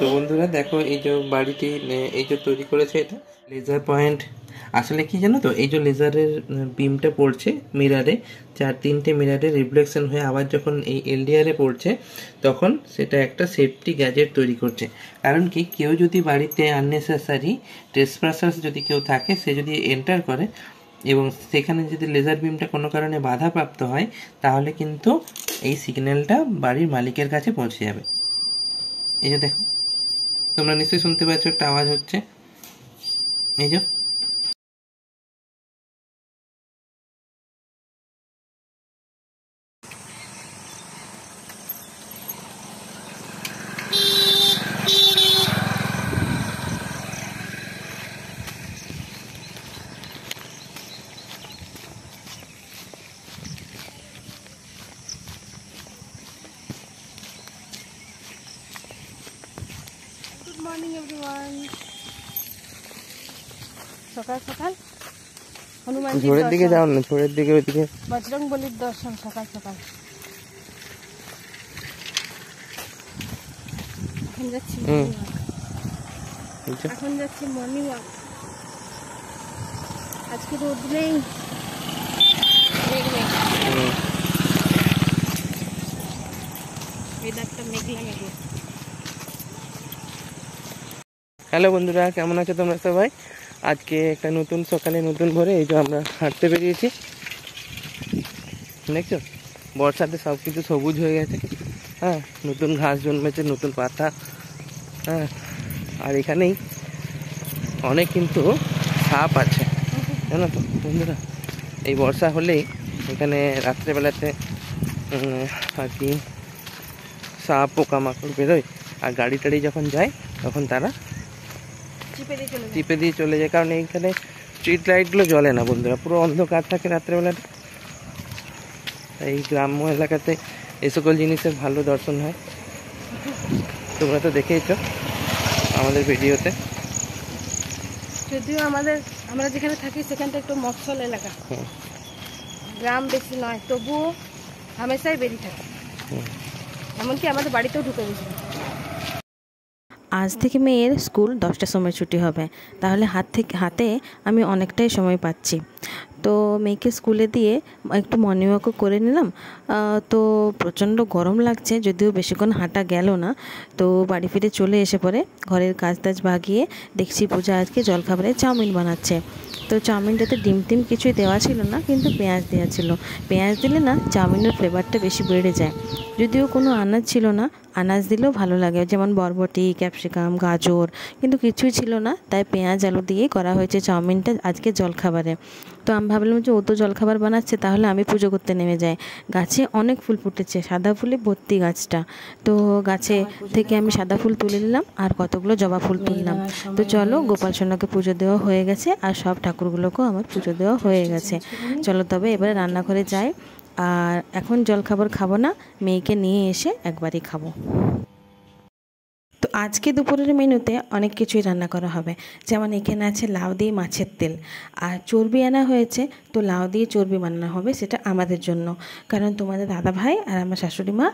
তো বন্ধুরা দেখো, এই যে বাড়িটি এই যে তৈরি করেছে, এটা লেজার পয়েন্ট। আসলে কি জানো তো, এই যে লেজারের বিমটা পড়ছে মিরারে, 4-3টে মিরারে রিফ্লেকশন হয়ে আবার যখন এই এলডিআরে পড়ছে, তখন সেটা একটা সেফটি গ্যাজেট তৈরি করছে। কারণ কি, কেউ যদি বাড়িতে আননেসেসারি ট্রেসপাসার্স যদি কেউ থাকে, সে যদি এন্টার করে এবং সেখানে যদি লেজার বিমটা কোনো কারণে বাধাপ্রাপ্ত হয়, তাহলে কিন্তু এই সিগন্যালটা বাড়ির মালিকের কাছে পৌঁছে যাবে। এই যে দেখো, তোমরা নিশ্চয়ই শুনতে পাচ্ছ একটা আওয়াজ হচ্ছে, এই যে। Good morning everyone. সকাল সকাল হনুমানজির ঝোড়ের দিকে যাও না, ঝোড়ের দিকে, ওইদিকে বজরংবলীর দর্শন সকাল সকাল। এখন যাচ্ছি মর্নিং ওয়াক। আজকে রোদ নেই, ওয়েদারটা মেঘলা মেঘলা। হ্যালো বন্ধুরা, কেমন আছো তোমরা সবাই? আজকে একটা নতুন সকালে, নতুন ভোরে এই যে আমরা হাঁটতে বেরিয়েছি। দেখছো, বর্ষাতে সব কিছু সবুজ হয়ে গেছে। হ্যাঁ, নতুন ঘাস জন্মেছে, নতুন পাতা। হ্যাঁ, আর এখানেই অনেক কিন্তু সাপ আছে, জানো তো বন্ধুরা। এই বর্ষা হলেই এখানে রাত্রেবেলাতে আর কি সাপ পোকামাকড় বেরোয়, আর গাড়ি টাড়ি যখন যায় তখন তারা চিপে দিয়ে চলে যায়। কারণ এইখানে স্ট্রিট লাইটগুলো জ্বলে না বন্ধুরা, পুরো অন্ধকার থাকে রাত্রেবেলাটা। এই গ্রাম্য এলাকাতে এই সকল জিনিসের ভালো দর্শন হয়, তোমরা তো দেখেইছো আমাদের ভিডিওতে। যদিও আমরা যেখানে থাকি সেখানটা একটু মফস্বল এলাকা, গ্রাম বেশি নয়, তবুও হামেশাই বেরিয়ে থাকে। এমনকি আমাদের বাড়িতেও ঢুকে গেছে। আজ থেকে মেয়ের স্কুল 10টার সময় ছুটি হবে, তাহলে হাতে আমি অনেকটাই সময় পাচ্ছি। তো মেয়েকে স্কুলে দিয়ে একটু মর্নিং ওয়াকও করে নিলাম। তো প্রচণ্ড গরম লাগছে, যদিও বেশিক্ষণ হাঁটা গেল না। তো বাড়ি ফিরে চলে এসে পরে ঘরের কাজ টাজ ভাগিয়ে দেখছি পূজা আজকে জলখাবারে চাউমিন বানাচ্ছে। তো চাউমিনটাতে ডিম টিম কিছুই দেওয়া ছিল না, কিন্তু পেঁয়াজ দেওয়া ছিল। পেঁয়াজ দিলে না চাউমিনের ফ্লেভারটা বেশি বেড়ে যায়। যদিও কোনো আনাজ ছিল না, আনাজ দিলেও ভালো লাগে, যেমন বরবটি, ক্যাপসিকাম, গাজর, কিন্তু কিছুই ছিল না। তাই পেঁয়াজ আলু দিয়েই করা হয়েছে চাউমিনটা আজকে জলখাবারে। তো আমি ভাবলাম যে ও তো জলখাবার বানাচ্ছে, তাহলে আমি পুজো করতে নেমে যাই। গাছে অনেক ফুল ফুটেছে, সাদা ফুলে ভর্তি গাছটা। তো গাছে থেকে আমি সাদা ফুল তুলে নিলাম, আর কতগুলো জবা ফুল তুললাম। তো চলো, গোপাল সোনাকে পুজো দেওয়া হয়ে গেছে, আর সব ঠাকুরগুলোকেও আমার পুজো দেওয়া হয়ে গেছে। চলো তবে এবারে রান্নাঘরে যাই। আর এখন জলখাবার খাবো না, মেয়েকে নিয়ে এসে একবারই খাবো। তো আজকে দুপুরের মেনুতে অনেক কিছুই রান্না করা হবে। যেমন এখানে আছে লাউ দিয়ে মাছের তেল, আর চর্বি আনা হয়েছে। তো লাউ দিয়ে চর্বি বানানো হবে, সেটা আমাদের জন্য। কারণ তোমাদের দাদা ভাই আর আমার শাশুড়ি মা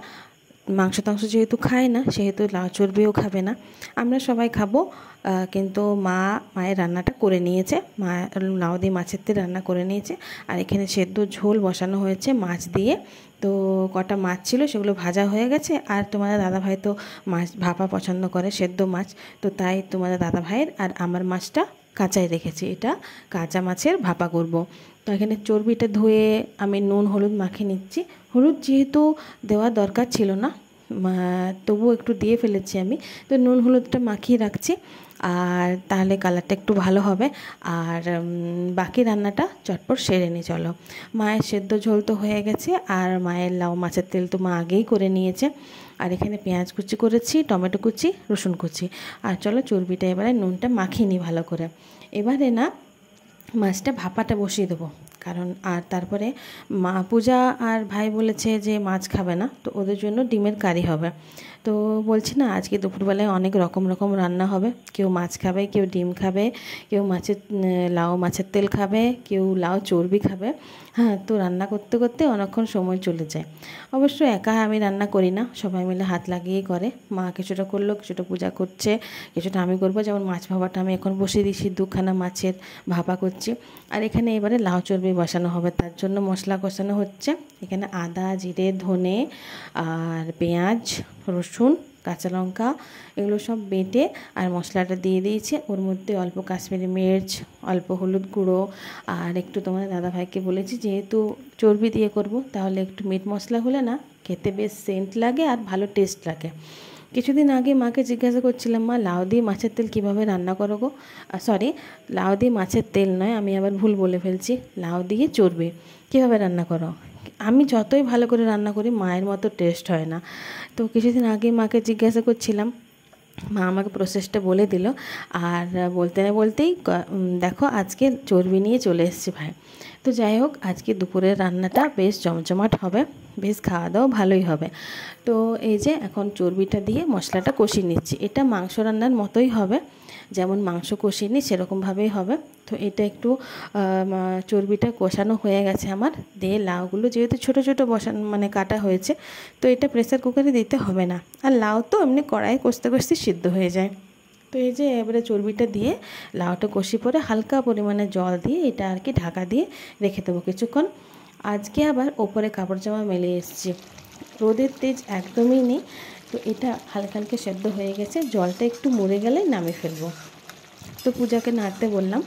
মাংস টাংস যেহেতু খায় না, সেহেতু লাউ চর্বিও খাবে না। আমরা সবাই খাবো, কিন্তু মায়ের রান্নাটা করে নিয়েছে। মা লাউ দিয়ে মাছের তেল রান্না করে নিয়েছে। আর এখানে সেদ্ধ ঝোল বসানো হয়েছে মাছ দিয়ে। তো কটা মাছ ছিল, সেগুলো ভাজা হয়ে গেছে। আর তোমাদের দাদাভাই তো মাছ ভাপা পছন্দ করে, সেদ্ধ মাছ। তো তাই তোমাদের দাদাভাইয়ের আর আমার মাছটা কাঁচাই রেখেছি, এটা কাঁচা মাছের ভাপা করব। তো এখানে চর্বিটা ধুয়ে আমি নুন হলুদ মাখিয়ে নিচ্ছি। হলুদ যেহেতু দেওয়া দরকার ছিল না, তবুও একটু দিয়ে ফেলেছি আমি। তো নুন হলুদটা মাখিয়ে রাখছি, আর তাহলে কালারটা একটু ভালো হবে। আর বাকি রান্নাটা চটপট সেরে নিই। চলো, মায়ের সেদ্ধ ঝোল তো হয়ে গেছে, আর মায়ের লাউ মাছের তেল তো মা আগেই করে নিয়েছে। আর এখানে পেঁয়াজ কুচি করেছি, টমেটো কুচি, রসুন কুচি। আর চলো চর্বিটা এবারে নুনটা মাখিয়ে নিই ভালো করে। এবারে না মাছটা ভাপাটা বসিয়ে দেবো, কারণ আর তারপরে পূজা আর ভাই বলেছে যে মাছ খাবে না, তো ওদের জন্য ডিমের কারি হবে। তো বলছি না, আজকে দুপুরবেলায় অনেক রকম রকম রান্না হবে। কেউ মাছ খাবে, কেউ ডিম খাবে, কেউ লাউ মাছের তেল খাবে, কেউ লাউ চর্বি খাবে। হ্যাঁ, তো রান্না করতে করতে অনেকক্ষণ সময় চলে যায়। অবশ্য একা আমি রান্না করি না, সবাই মিলে হাত লাগিয়েই করে। মা কিছুটা করলো, কিছুটা পূজা করছে, কিছুটা আমি করবো। যেমন মাছ ভাপাটা আমি এখন বসিয়ে দিয়েছি, 2খানা মাছের ভাপা করছি। আর এখানে এবারে লাউ চর্বি বসানো হবে, তার জন্য মশলা কষানো হচ্ছে। এখানে আদা, জিরে, ধনে আর পেঁয়াজ, রসুন, কাঁচা লঙ্কা এগুলো সব বেটে আর মশলাটা দিয়ে দিয়েছে। ওর মধ্যে অল্প কাশ্মীরি মির্চ, অল্প হলুদ গুঁড়ো, আর একটু তোমাদের দাদাভাইকে বলেছি যেহেতু চর্বি দিয়ে করব, তাহলে একটু মিট মশলা হলে না খেতে বেশ সেন্ট লাগে আর ভালো টেস্ট লাগে। কিছুদিন আগে মাকে জিজ্ঞাসা করছিলাম, মা লাউ দিয়ে মাছের তেল কীভাবে রান্না করো গো? সরি, লাউ দিয়ে মাছের তেল নয়, আমি আবার ভুল বলে ফেলছি, লাউ দিয়ে চর্বি কীভাবে রান্না করো? আমি যতই ভালো করে রান্না করি মায়ের মতো টেস্ট হয় না। তো কিছুদিন আগে মাকে জিজ্ঞাসা করছিলাম, মা আমাকে প্রসেসটা বলে দিল। আর বলতে না বলতেই দেখো আজকে চর্বি নিয়ে চলে এসেছে ভাই। তো যাই হোক, আজকে দুপুরের রান্নাটা বেশ জমজমাট হবে, বেশ খাওয়া দাওয়া ভালোই হবে। তো এই যে এখন চর্বিটা দিয়ে মশলাটা কষিয়ে নিচ্ছি। এটা মাংস রান্নার মতোই হবে, যেমন মাংস কষিয়ে নিই সেরকমভাবেই হবে। তো এটা একটু চর্বিটা কষানো হয়ে গেছে আমার, দিয়ে লাউগুলো যেহেতু ছোটো ছোটো কাটা হয়েছে, তো এটা প্রেসার কুকারে দিতে হবে না। আর লাউ তো এমনি কড়াইয়ে কষতে কষতে সিদ্ধ হয়ে যায়। তো এই যে এবারে চর্বিটা দিয়ে লাউটা কষি পরে হালকা পরিমাণে জল দিয়ে এটা আর কি ঢাকা দিয়ে রেখে দেবো কিছুক্ষণ। আজকে আবার ওপরে কাপড় জামা মেলে এসেছি, রোদের তেজ একদমই নেই। তো এটা হালকা হালকা সেদ্ধ হয়ে গেছে, জলটা একটু মরে গেলে নামিয়ে ফেলবো। তো পূজাকে নাড়তে বললাম,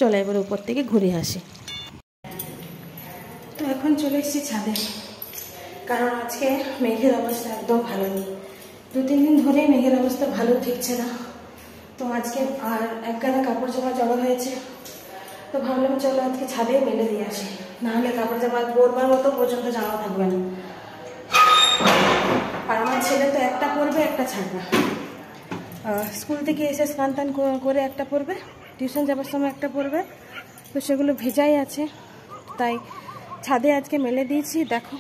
চলো এবার উপর থেকে ঘুরে আসি। তো এখন চলে এসেছি ছাদে, কারণ আজকে মেঘের অবস্থা একদম ভালো নেই। 2-3 দিন ধরে মেঘের অবস্থা ভালো ঠিকছে না। তো আজকে আর এক গাদা কাপড় জামা জমা হয়েছে, তো ভাবলাম চলো আজকে ছাদে মেলে দিয়ে আসি, নাহলে কাপড় জামা পরবার মতো পর্যন্ত জামা থাকবে না। আর আমার ছেলে তো একটা পরবে একটা ছাড়বে, স্কুল থেকে এসে স্নান টান করে একটা পরবে, টিউশন যাবার সময় একটা পরবে। তো সেগুলো ভেজাই আছে, তাই ছাদে আজকে মেলে দিয়েছি। দেখো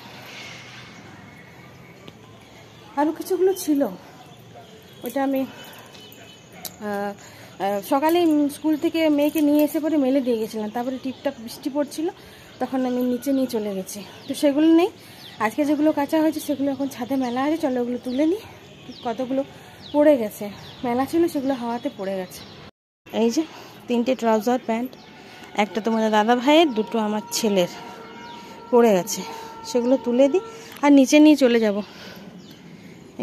আরও কিছুগুলো ছিল, ওটা আমি সকালে স্কুল থেকে মেয়েকে নিয়ে এসে পরে মেলে দিয়ে গেছিলাম, তারপরে টিপটাপ বৃষ্টি পড়ছিল, তখন আমি নিচে নিয়ে চলে গেছি। তো সেগুলো নেই, আজকে যেগুলো কাঁচা হয়েছে সেগুলো এখন ছাদে মেলা আছে, চলো ওগুলো তুলে নিই। কতগুলো পড়ে গেছে, মেলা ছিল সেগুলো হাওয়াতে পড়ে গেছে। এই যে 3টে ট্রাউজার প্যান্ট, একটা তোমাদের দাদা ভাইয়ের, 2টো আমার ছেলের পড়ে গেছে, সেগুলো তুলে দিই আর নিচে নিয়ে চলে যাব,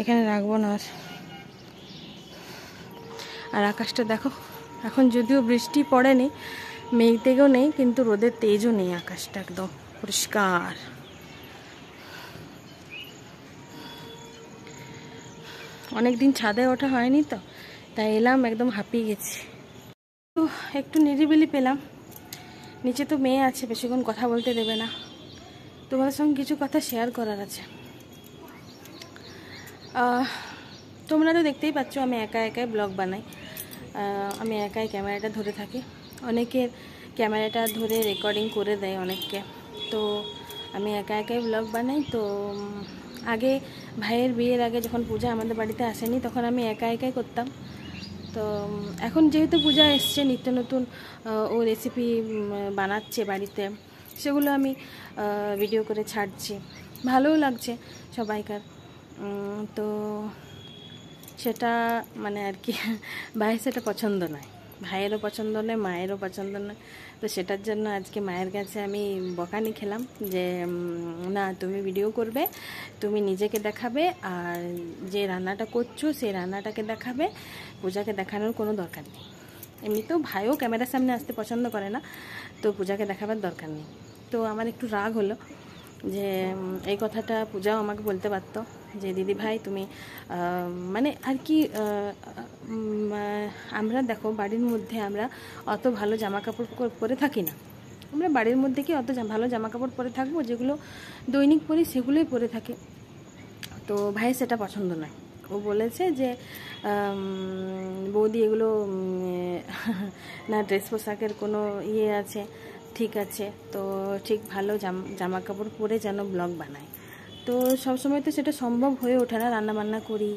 এখানে রাখবো না। আর আকাশটা দেখো, এখন যদিও বৃষ্টি পড়েনি, মেঘ থেকেও নেই, কিন্তু রোদের তেজও নেই, আকাশটা একদম পরিষ্কার। অনেকদিন ছাদে ওঠা হয়নি তো, তাই এলাম, একদম হাঁপিয়ে গেছি। তো একটু নিরিবিলি পেলাম, নিচে তো মেয়ে আছে, বেশিক্ষণ কথা বলতে দেবে না। তোমাদের সঙ্গে কিছু কথা শেয়ার করার আছে। তোমরা তো দেখতেই পাচ্ছ আমি একা একাই ব্লগ বানাই, আমি একাই ক্যামেরাটা ধরে থাকি। অনেকের ক্যামেরাটা ধরে রেকর্ডিং করে দেয় অনেককে, তো আমি একা একাই ব্লগ বানাই। তো আগে ভাইয়ের বিয়ের আগে যখন পূজা আমাদের বাড়িতে আসেনি, তখন আমি একা একাই করতাম। তো এখন যেহেতু পূজা এসছে, নিত্য নতুন ও রেসিপি বানাচ্ছে বাড়িতে, সেগুলো আমি ভিডিও করে ছাড়ছি, ভালোও লাগছে সবাইকার। তো সেটা মানে আর কি ভাইয়ের সেটা পছন্দ নয়, ভাইয়েরও পছন্দ নয়, মায়েরও পছন্দ নয়। তো সেটার জন্য আজকে মায়ের কাছে আমি বকানি খেলাম যে না, তুমি ভিডিও করবে, তুমি নিজেকে দেখাবে, আর যে রান্নাটা করছো সেই রান্নাটাকে দেখাবে, পূজাকে দেখানোর কোনো দরকার নেই। এমনিতেও ভাইও ক্যামেরার সামনে আসতে পছন্দ করে না, তো পূজাকে দেখাবার দরকার নেই। তো আমার একটু রাগ হলো যে এই কথাটা পূজাও আমাকে বলতে পারতো যে দিদি ভাই তুমি মানে আর কি, আমরা দেখো বাড়ির মধ্যে আমরা অত ভালো জামা কাপড় পরে থাকি না, আমরা বাড়ির মধ্যে কি অত ভালো জামা কাপড় পরে থাকবো, যেগুলো দৈনিক পরি সেগুলোই পরে থাকি। তো ভাই সেটা পছন্দ নয়, ও বলেছে যে বৌদি এগুলো না ড্রেস পোশাকের কোনো ইয়ে আছে, ঠিক আছে, তো ঠিক ভালো জামা কাপড় পরে যেন ব্লগ বানায়। তো সবসময় তো সেটা সম্ভব হয়ে ওঠে না, রান্নাবান্না করি,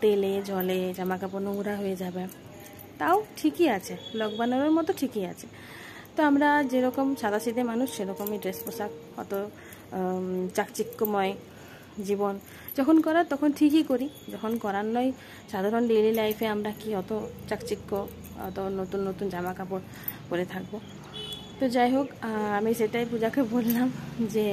তেলে জলে জামা কাপড় নোংরা হয়ে যাবে। তাও ঠিকই আছে, ব্লগ বানানোর মতো ঠিকই আছে। তো আমরা যেরকম সাদাসিধে মানুষ সেরকমই ড্রেস পোশাক, অত চাকচিক্যময় জীবন যখন করার তখন ঠিকই করি, যখন করার নয় সাধারণ ডেইলি লাইফে আমরা কি অত চাকচিক্য, অত নতুন নতুন জামা কাপড় পরে থাকবো। তো যাই হোক, আমি সেটাই পূজাকে বললাম যে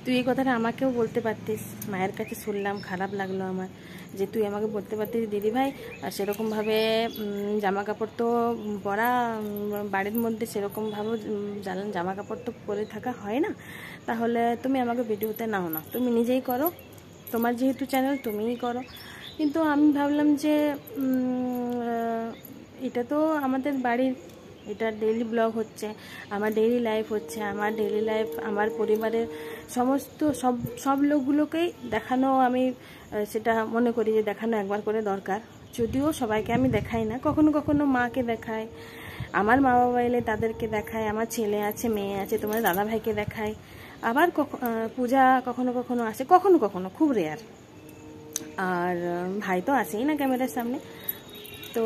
তুই এই কথাটা আমাকেও বলতে পারতিস, মায়ের কাছে শুনলাম খারাপ লাগলো আমার, যে তুই আমাকে বলতে পারতিস দিদিভাই সেরকমভাবে জামা কাপড় তো পরা বাড়ির মধ্যে সেরকমভাবে জামা কাপড় তো পরে থাকা হয় না, তাহলে তুমি আমাকে ভিডিওতে নাও না, তুমি নিজেই করো, তোমার যেহেতু চ্যানেল তুমিই করো। কিন্তু আমি ভাবলাম যে এটা তো আমাদের বাড়ির, এটা ডেইলি ব্লগ হচ্ছে, আমার ডেইলি লাইফ হচ্ছে, আমার ডেইলি লাইফ আমার পরিবারের সমস্ত সব লোকগুলোকেই দেখানো, আমি সেটা মনে করি যে দেখানো একবার করে দরকার। যদিও সবাইকে আমি দেখাই না, কখনো কখনো মাকে দেখাই, আমার মা বাবা এলে তাদেরকে দেখাই, আমার ছেলে আছে মেয়ে আছে তোমার দাদা ভাইকে দেখাই, আবার পূজা কখনো কখনো আসে, কখনো কখনো খুব রেয়ার, আর ভাই তো আসেই না ক্যামেরার সামনে। তো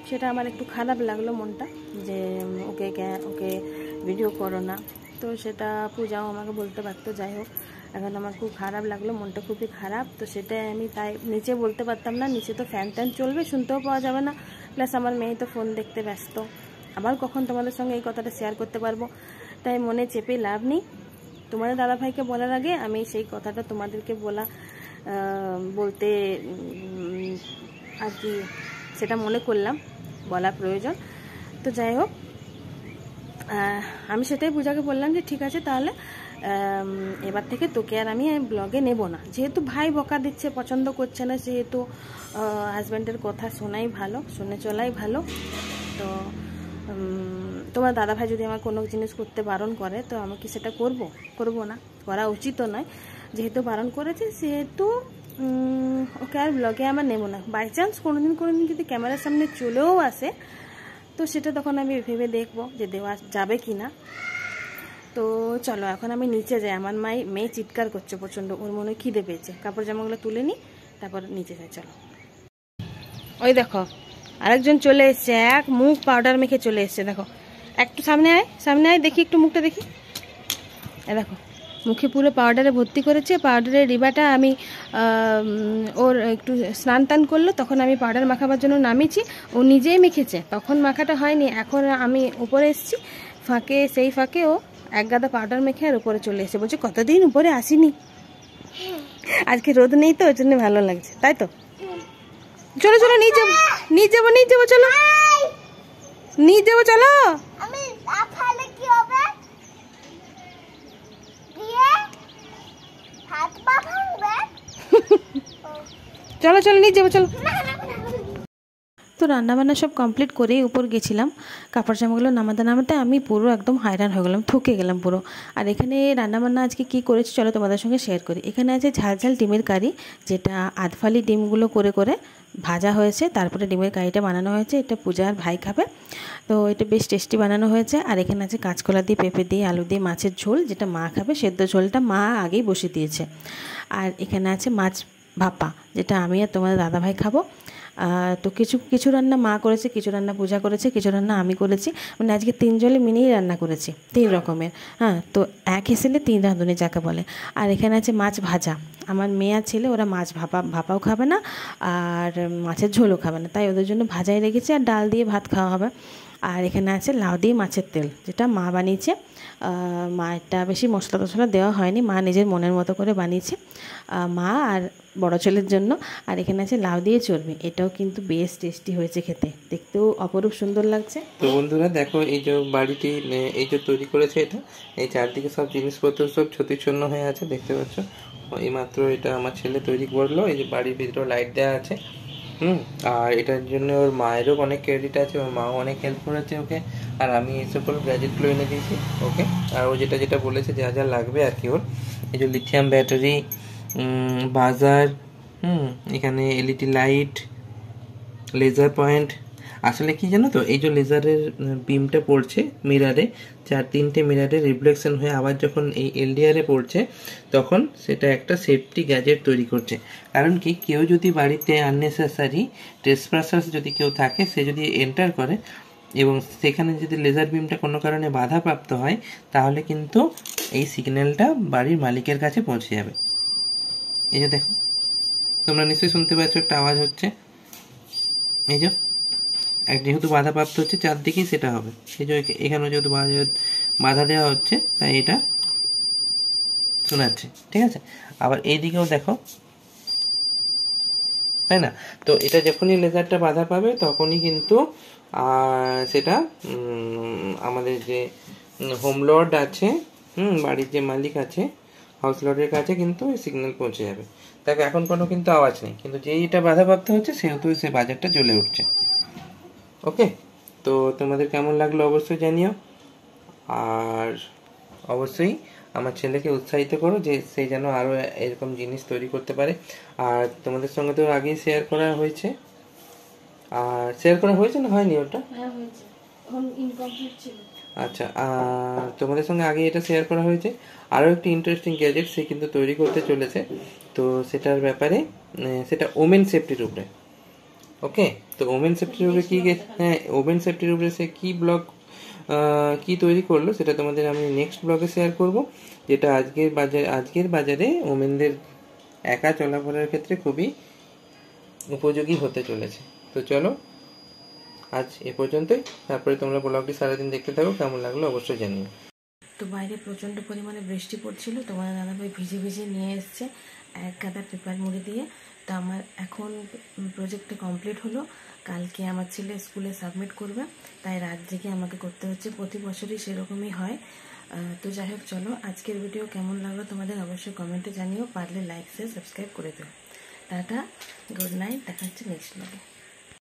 সেটা আমার একটু খারাপ লাগলো মনটা, যে ওকে ভিডিও করো না। তো সেটা পূজাও আমাকে বলতে পারতো। যাই হোক, এখন আমার খুব খারাপ লাগলো, মনটা খুবই খারাপ। তো সেটাই আমি তাই নিচে বলতে পারতাম না, নিচে তো ফ্যান ট্যান চলবে, শুনতেও পাওয়া যাবে না, প্লাস আমার মেয়ে তো ফোন দেখতে ব্যস্ত, আবার কখন তোমাদের সঙ্গে এই কথাটা শেয়ার করতে পারবো, তাই মনে চেপে লাভ নেই। তোমাদের দাদাভাইকে বলার আগে আমি সেই কথাটা তোমাদেরকে বলতে আর কি সেটা মনে করলাম বলা প্রয়োজন। তো যাই হোক, আমি সেটাই পূজাকে বললাম যে ঠিক আছে, তাহলে এবার থেকে তোকে আর আমি ব্লগে নেব না, যেহেতু ভাই বকা দিচ্ছে, পছন্দ করছে না, সেহেতু হাজব্যান্ডের কথা শোনাই ভালো, শুনে চলাই ভালো। তো তোমার দাদাভাই যদি আমার কোনো জিনিস করতে বারণ করে তো আমি কি সেটা করব না, করা উচিতও নয়, যেহেতু বারণ করেছে সেহেতু ওকে আর ব্লগে আমার নেব না। বাই চান্স কোনোদিন যদি ক্যামেরার সামনে চলেও আসে তো সেটা তখন আমি ভেবে দেখবো যে দেওয়া যাবে কি না। তো চলো এখন আমি নিচে যাই, আমার মেয়ে চিৎকার করছে প্রচণ্ড, ওর মনে খিদে পেয়েছে, কাপড় জামাগুলো তুলে নিই তারপর নিচে যাই। চলো, ওই দেখো আরেকজন চলে এসছে, এক মুখ পাউডার মেখে চলে এসছে, দেখো একটু সামনে আয় দেখি, একটু মুখটা দেখি, দেখো মুখে পুরো পাউডারে ভর্তি করেছে। পাউডারের রিবাটা আমি ওর একটু স্নান টান করলো, তখন আমি পাউডার মাখাবার জন্য নামিয়েছি, ও নিজেই মেখেছে, তখন মাখাটা হয়নি, এখন আমি উপরে এসেছি, সেই ফাঁকে ও এক গাদা পাউডার মেখে আর উপরে চলে এসেছে, বলছে কতদিন উপরে আসিনি, আজকে রোদ নেই তো ওই জন্য ভালো লাগছে, তাই তো। চলো নিয়ে যাবো চলো নিয়ে যাবো, চলো চলো নিয়ে যাবো, চলো। তো রান্নাবান্না সব কমপ্লিট করেই উপর গেছিলাম, কাপড় জামাগুলো নামাতে আমি পুরো একদম হায়রান হয়ে গেলাম, থকে গেলাম পুরো। আর এখানে রান্নাবান্না আজকে কি করেছি চলো তোমাদের সঙ্গে শেয়ার করি। এখানে আছে ঝাল ডিমের কারি, যেটা আধফালি ডিমগুলো করে ভাজা হয়েছে, তারপরে ডিমের কারিটা বানানো হয়েছে, এটা পূজা আর ভাই খাবে, তো এটা বেশ টেস্টি বানানো হয়েছে। আর এখানে আছে কাঁচকলা দিয়ে, পেঁপে দিয়ে, আলু দিয়ে মাছের ঝোল, যেটা মা খাবে, সেদ্ধ ঝোলটা মা আগেই বসিয়ে দিয়েছে। আর এখানে আছে মাছ ভাপা, যেটা আমি আর তোমাদের দাদাভাই খাবো। তো কিছু রান্না মা করেছে, কিছু রান্না পূজা করেছে, কিছু রান্না আমি করেছি, মানে আজকে 3 জলে মিনিয়ে রান্না করেছি, 3 রকমের। হ্যাঁ, তো এক হেসেলে 3 রাঁধুনি যাকে বলে। আর এখানে আছে মাছ ভাজা, আমার মেয়ে আর ছেলে ওরা মাছ ভাপাও খাবে না আর মাছের ঝোলও খাবে না, তাই ওদের জন্য ভাজাই রেখেছি, আর ডাল দিয়ে ভাত খাওয়া হবে। আর এখানে আছে লাউ দিয়ে মাছের তেল, যেটা মা বানিয়েছে, মাটা বেশি মশলা দেওয়া হয়নি, মা নিজের মনের মতো করে বানিয়েছে, মা আর বড় ছেলের জন্য। আর এখানে আছে লাউ দিয়ে চর্বি, এটাও কিন্তু বেশ টেস্টি হয়েছে, খেতে দেখতেও অপরূপ সুন্দর লাগছে। তো বন্ধুরা দেখো, এই যে বাড়িটি এই যে তৈরি করেছে, এটা এই চারদিকে সব জিনিসপত্র সব ছন্ন হয়ে আছে, দেখতে পাচ্ছ। এইমাত্র এটা আমার ছেলে তৈরি করলো, এই যে বাড়ির ভিতরে লাইট দেওয়া আছে, আর এটার জন্য ওর মায়েরও অনেক ক্রেডিট আছে, ওর মাও অনেক হেল্প করেছে ওকে, আর আমি এই সকল গ্যাজেটগুলো এনে দিয়েছি ওকে। আর ও যেটা বলেছে যা লাগবে আর কি, ওর এই যে লিথিয়াম ব্যাটারি, বাজার, এখানে এলইডি লাইট, লেজার পয়েন্ট, আসলে কি জানো তো, এই যে লেজারের বিমটা পড়ছে মিরারে, 4-3টে মিরারে রিফ্লেকশন হয়ে আবার যখন এই এলডিআরে পড়ছে, তখন সেটা একটা সেফটি গ্যাজেট তৈরি করছে। কারণ কি, কেউ যদি বাড়িতে আননেসেসারি ট্রেসপাসার্স যদি কেউ থাকে, সে যদি এন্টার করে এবং সেখানে যদি লেজার বিমটা কোনো কারণে বাধাপ্রাপ্ত হয়, তাহলে কিন্তু এই সিগন্যালটা বাড়ির মালিকের কাছে পৌঁছে যাবে। এই যে দেখো, তোমরা নিশ্চয়ই শুনতে পাচ্ছ একটা আওয়াজ হচ্ছে। এই যে যেহেতু বাধাপ্রাপ্ত হচ্ছে, চারদিকেই সেটা হবে। এই যে এখানেও যেহেতু বাধা দেওয়া হচ্ছে, তাই এটা শোনাচ্ছে, ঠিক আছে। আবার এইদিকেও দেখো, তাই না? তো এটা যখনই লেজারটা বাধা পাবে, তখনই কিন্তু সেটা আমাদের যে হোম লর্ড আছে, বাড়ির যে মালিক আছে, হাউস লর্ডের কাছে কিন্তু সিগন্যাল পৌঁছে যাবে। দেখো এখন কোনো কিন্তু আওয়াজ নেই, কিন্তু যেই এটা বাধাপ্রাপ্ত হচ্ছে, সেহেতু সে বাজারটা জ্বলে উঠছে। ওকে, তো তোমাদের কেমন লাগলো অবশ্যই জানিও। আর অবশ্যই আমার ছেলেকে উৎসাহিত করো যে সে যেন আরও এরকম জিনিস তৈরি করতে পারে। আর তোমাদের সঙ্গে তো আগেই শেয়ার করা হয়েছে, আর শেয়ার করা হয়েছে না হয়নি ওটা? হ্যাঁ হয়েছে, এখন ইনকমপ্লিট ছিল। আচ্ছা, তোমাদের সঙ্গে আগে এটা শেয়ার করা হয়েছে। আরও একটি ইন্টারেস্টিং গ্যাজেট সে কিন্তু তৈরি করতে চলেছে। তো সেটার ব্যাপারে, সেটা ওমেন সেফটির উপরে। ওকে, তো ওমেন সেফটির উপরে কী, হ্যাঁ ওমেন সেফটির উপরে সে কী ব্লগ কি তৈরি করলো, সেটা তোমাদের আমি নেক্সট ব্লগে শেয়ার করব, যেটা আজকের বাজারে ওমেনদের একা চলাফেরার ক্ষেত্রে খুবই উপযোগী হতে চলেছে। তো চলো আজ এ পর্যন্তই, তারপরে তোমরা ব্লগটি সারাদিন দেখতে থাকো, কেমন লাগলো অবশ্যই জানিও। তো বাইরে প্রচণ্ড পরিমাণে বৃষ্টি পড়ছিল, তোমার দাদাভাই ভিজে ভিজে নিয়ে এসছে এক গাদা পেপার মুড়ি দিয়ে। তো আমার এখন প্রজেক্টটা কমপ্লিট হলো, কালকে আমার ছেলে স্কুলে সাবমিট করবে, তাই রাত জেগে আমাকে করতে হচ্ছে। প্রতি বছরই সেরকমই হয়। তো যাই হোক, চলো আজকের ভিডিও কেমন লাগলো তোমাদের অবশ্যই কমেন্টে জানিও, পারলে লাইক শেয়ার সাবস্ক্রাইব করে দিও। টাটা, গুড নাইট, দেখা হচ্ছে নেক্সট ব্লগে।